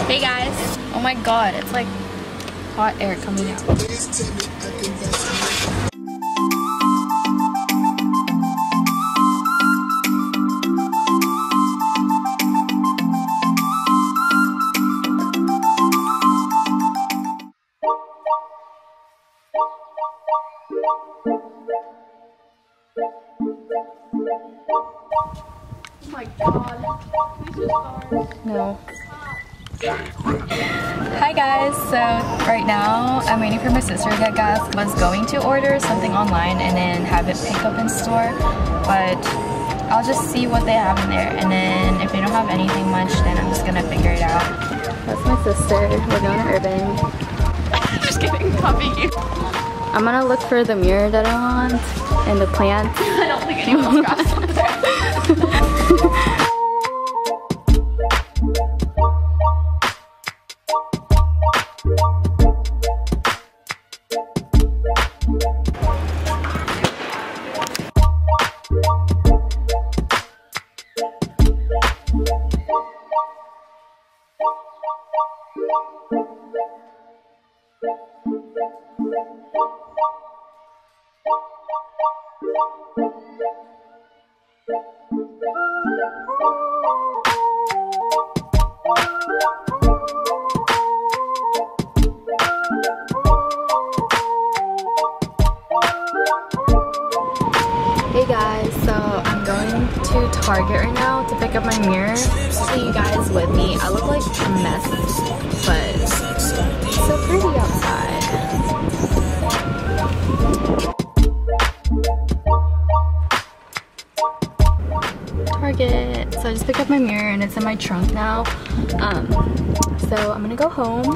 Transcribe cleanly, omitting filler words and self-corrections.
Hey guys. Oh my god, it's like hot air coming out. Oh my god. No. Hi guys, so right now I'm waiting for my sister to get gas. I was going to order something online and then have it pick up in store, but I'll just see what they have in there, and then if they don't have anything much, then I'm just gonna figure it out. That's my sister. We're going to Urban. Just kidding, copying you. I'm gonna look for the mirror that I want and the plant. I don't think anyone else got something. Hey guys, so I'm going to Target right now to pick up my mirror. See you guys with me. I look like a mess, but it's so pretty outside. Target. So I just picked up my mirror and it's in my trunk now. So I'm gonna go home.